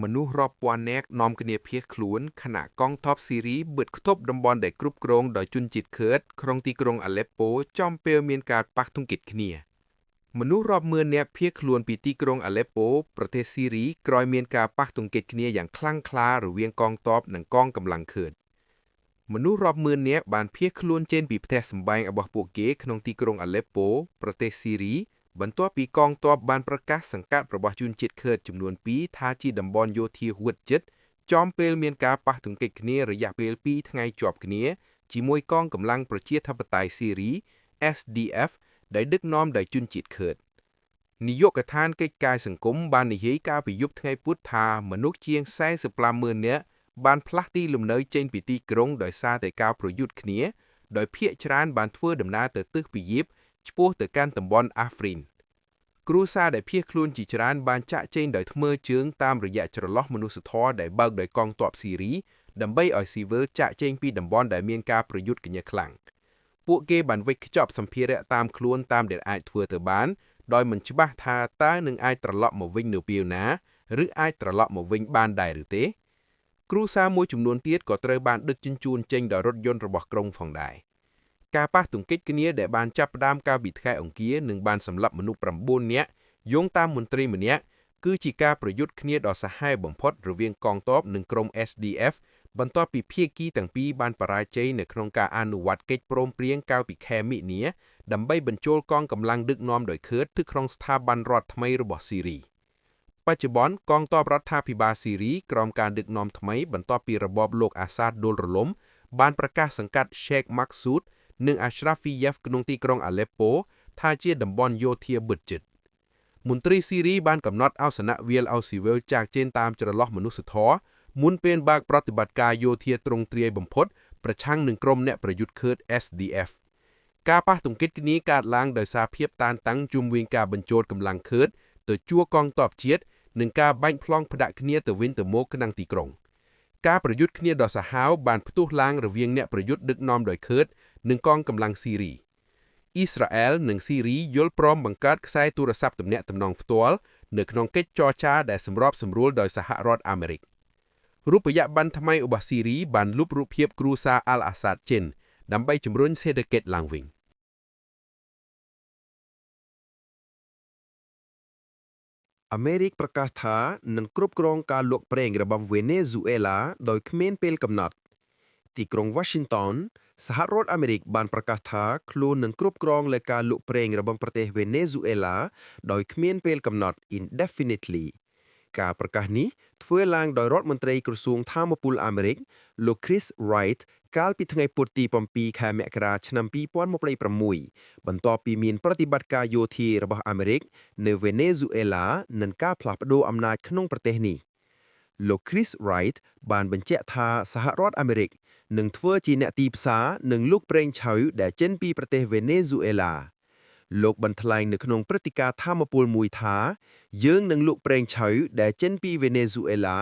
មនុស្សរាប់ពាន់នាក់នាំគ្នាភៀសខ្លួនខណៈកងទ័ពស៊ីរីបិទគប់តំបន់ដែលគ្រប់គ្រងដោយជនជាតិឃឺតក្នុងទីក្រុងអាឡេប៉ូចំពេលមានការប៉ះទង្គិចគ្នាមនុស្សរាប់ម៉ឺននាក់ភៀសខ្លួនពីទីក្រុងអាឡេប៉ូប្រទេសស៊ីរីក្រោយមានការប៉ះទង្គិចគ្នាយ៉ាងខ្លាំងក្លារវាងកងទ័ពនិងកងកម្លាំងឃឺតមនុស្សរាប់ម៉ឺននាក់បានភៀសខ្លួនចេញពីផ្ទះសម្បែងរបស់ពួកគេក្នុងទីក្រុងអាឡេប៉ូប្រទេសស៊ីរីបន្ទាប់ពីកងទ័ពបានប្រកាសសង្កាត់របស់ជនជាតិឃឺតចំនួន2ថាជាតំបន់យោធាហួតជិតចំពេលមានការប៉ះទង្គិចគ្នារយៈពេល2ថ្ងៃជាប់គ្នាជាមួយកងកម្លាំងប្រជាធិបតេយ្យស៊ីរី SDF ដែលដឹកនាំដោយជនជាតិឃឺតនាយកដ្ឋានកិច្ចការសង្គមបាននិយាយកាលពីយប់ថ្ងៃពុធថាមនុស្សជាង45ម៉ឺននាក់បានផ្លាស់ទីលំនៅចេញពីទីក្រុងដោយសារតែការប្រយុទ្ធគ្នាដោយភាគច្រើនបានធ្វើដំណើរទៅទិសពាយៀបឆ្ពោះទៅកាន់តំបន់អាហ្វ្រីនគ្រួសារដែលភៀសខ្លួនជាច្រើនបានចាកចេញដោយថ្មើរជើងតាមរយៈច្រឡោះមនុស្សធម៌ដែលបើកដោយកងទ័ពស៊ីរីដើម្បីឲ្យស៊ីវិលចាកចេញពីតំបន់ដែលមានការប្រយុទ្ធគ្នាខ្លាំងពួកគេបានវេចខ្ចប់សម្ភារៈតាមខ្លួនតាមដែលអាចធ្វើទៅបានដោយមិនច្បាស់ថាតើនឹងអាចត្រឡប់មកវិញនៅពេលណាឬអាចត្រឡប់មកវិញបានដែរឬទេគ្រួសារមួយចំនួនទៀតក៏ត្រូវបានដឹកជញ្ជូនចេញដោយរថយន្តរបស់ក្រុងផងដែរការប៉ះទង្គិចគ្នាដែលបានចាប់ផ្ដើមកាលពីថ្ងៃអង្គារនិងបានសម្លាប់មនុស្ស9នាក់យោងតាមមន្ត្រីម្នាក់គឺជាការប្រយុទ្ធគ្នាដ៏សាហាវបំផុតរវាងកងទ័ពនិងក្រុម SDF បន្ទាប់ពីភាគីទាំងពីរបានបរាជ័យនៅក្នុងការអនុវត្តកិច្ចព្រមព្រៀងកាលពីខែមិនិនាដើម្បីបញ្ចូលកងកម្លាំងដឹកនាំដោយឃឺតទៅក្នុងស្ថាប័នរដ្ឋថ្មីរបស់ស៊ីរីបច្ចុប្បន្នកងទ័ពរដ្ឋាភិបាលស៊ីរីក្រោមការដឹកនាំថ្មីបន្ទាប់ពីរបបលោកអាសាដដួលរលំបានប្រកាសសង្កាត់ Sheikh Maqsoud និង Ashrafiyeh ក្នុងទីក្រុងអាឡេប៉ូថាជាតំបន់យោធាបិទជិតមន្ត្រីស៊ីរីបានកំណត់ឲ្យសនៈវាលឲ្យស៊ីវិលចាកចេញតាមច្រឡោះមនុស្សធម៌មុនពេលបើកប្រតិបត្តិការយោធាទ្រង់ទ្រាយបំផុតប្រឆាំងនឹងក្រុមអ្នកប្រយុទ្ធឃឺត SDF ការប៉ះទង្គិចគ្នាកើតឡើងដោយសារភាពតានតឹងជុំវិញការបញ្ចូលកម្លាំងឃឺតទៅជួរកងទ័ពជាតិនិងការបាញ់ប្លង់ផ្តាក់គ្នាទៅវិញទៅមកក្នុងទីក្រុងការប្រយុទ្ធគ្នាដ៏សាហាវបានផ្ទុះឡើងរវាងអ្នកប្រយុទ្ធដឹកនាំដោយឃឺតនិងកងកម្លាំងស៊ីរីអ៊ីស្រាអែលនិងស៊ីរីយល់ព្រមបង្កើតខ្សែទូរស័ព្ទទំនាក់ទំនងផ្ទាល់នៅក្នុងកិច្ចចរចាដែលសម្របសម្រួលដោយសហរដ្ឋអាមេរិករូបិយប័ណ្ណថ្មីរបស់ស៊ីរីបានលុបរូបភាពគ្រួសារអាល់អាសាដចេញដើម្បីជំរុញសេដ្ឋកិច្ចឡើងវិញអាមេរិកប្រកាសថានឹងគ្រប់គ្រងការលក់ប្រេងរបស់វេណេស៊ុយអេឡាដោយគ្មានពេលកំណត់ទីក្រុង Washington សហរដ្ឋអាមេរិកបានប្រកាសថាខ្លួននឹងគ្រប់គ្រងលើការលក់ប្រេងរបស់ប្រទេសវេណេស៊ុយអេឡាដោយគ្មានពេលកំណត់ indefinitely ការប្រកាសនេះធ្វើឡើងដោយរដ្ឋមន្ត្រីក្រសួងថាមពលអាមេរិកលោក Chris Wright កាលពីថ្ងៃពុធទី7ខែមករាឆ្នាំ2026បន្ទាប់ពីមានប្រតិបត្តិការយោធារបស់អាមេរិកនៅវេណេស៊ុយអេឡានិងការផ្លាស់ប្តូរអំណាចក្នុងប្រទេសនេះលោក Chris Wright បានបញ្ជាក់ថាសហរដ្ឋអាមេរិកនឹងធ្វើជាអ្នកទីផ្សារនិងលក់ប្រេងឆៅដែលចេញពីប្រទេសវេណេស៊ុយអេឡាលោកបានថ្លែងនៅក្នុងព្រឹត្តិការណ៍ថាមពលមួយថាយើងនឹងលក់ប្រេងឆៅដែលចេញពីវេណេស៊ុយអេឡា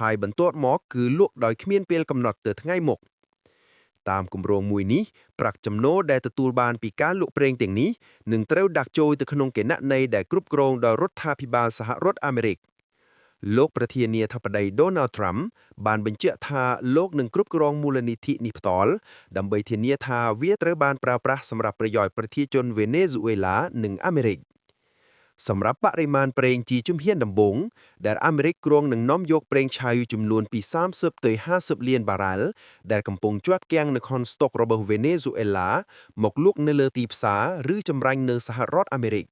ហើយបន្ទាប់មកគឺលក់ដោយគ្មានពេលកំណត់ទៅថ្ងៃមុខតាមគម្រោងមួយនេះប្រាក់ចំណូលដែលទទួលបានពីការលក់ប្រេងទាំងនេះនឹងត្រូវដាក់ចូលទៅក្នុងគណនីដែលគ្រប់គ្រងដោយរដ្ឋាភិបាលសហរដ្ឋអាមេរិកលោកប្រធានាធិបតី Donald Trump បានបញ្ជាក់ថាលោកនឹងគ្រប់គ្រងមូលនិធិនេះផ្ទាល់ដើម្បីធានាថាវាត្រូវបានប្រើប្រាស់សម្រាប់ប្រយោជន៍ប្រជាជនវេណេស៊ុយអេឡានិងអាមេរិកសម្រាប់បរិមាណប្រេងជាជំហានដំបូងដែលអាមេរិកគ្រោងនឹងនាំយកប្រេងឆៅចំនួនពី30ទៅ50លានបារ៉ាល់ដែលកំពុងជាប់គាំងនៅខុនស្តុករបស់វេណេស៊ុយអេឡាមកលក់នៅលើទីផ្សារឬចម្រាញ់នៅសហរដ្ឋអាមេរិក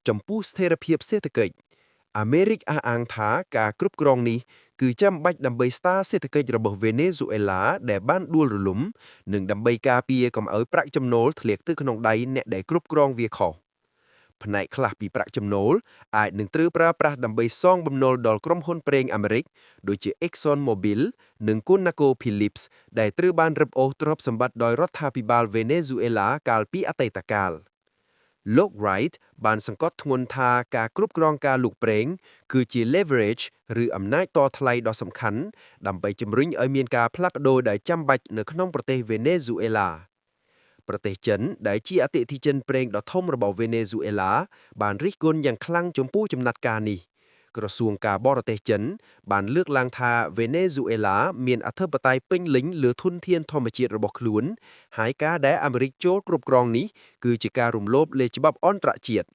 ចំពោះស្ថិរភាពសេដ្ឋកិច្ចអាមេរិកអះអាងថាការគ្រប់គ្រងនេះគឺចាំបាច់ដើម្បីស្ដារសេដ្ឋកិច្ចរបស់វេណេស៊ុយអេឡាដែលបានដួលរលំនិងដើម្បីការពារកុំឲ្យប្រាក់ចំណូលធ្លាក់ទៅក្នុងដៃអ្នកដែលគ្រប់គ្រងវាខុសផ្នែកខ្លះពីប្រាក់ចំណូលអាចនឹងត្រូវប្រើប្រាស់ដើម្បីសងបំណុលដល់ក្រុមហ៊ុនប្រេងអាមេរិកដូចជា Exxon Mobil និង ConocoPhillips ដែលត្រូវបានរឹបអូសទ្រព្យសម្បត្តិដោយរដ្ឋាភិបាលវេណេស៊ុយអេឡាកាលពីអតីតកាលលោក Wright បានសង្កត់ធ្ងន់ថាការគ្រប់គ្រងការលក់ប្រេងគឺជា leverage ឬអំណាចតថ្លៃដ៏សំខាន់ដើម្បីជំរុញឲ្យមានការផ្លាស់ប្ដូរដែលចាំបាច់នៅក្នុងប្រទេសវេណេស៊ុយអេឡាប្រទេសចិនដែលជាអតិថិជនប្រេងដ៏ធំរបស់វេណេស៊ុយអេឡាបានរិះគន់យ៉ាងខ្លាំងចំពោះចំណាត់ការនេះ ក្រសួងការបរទេសចិនបានលើកឡើងថាវេណេស៊ុយអេឡាមានអធិបតេយ្យពេញលេញលើធនធានធម្មជាតិរបស់ខ្លួនហើយការដែលអាមេរិកចូលគ្រប់គ្រងនេះគឺជាការរំលោភលើច្បាប់អន្តរជាតិ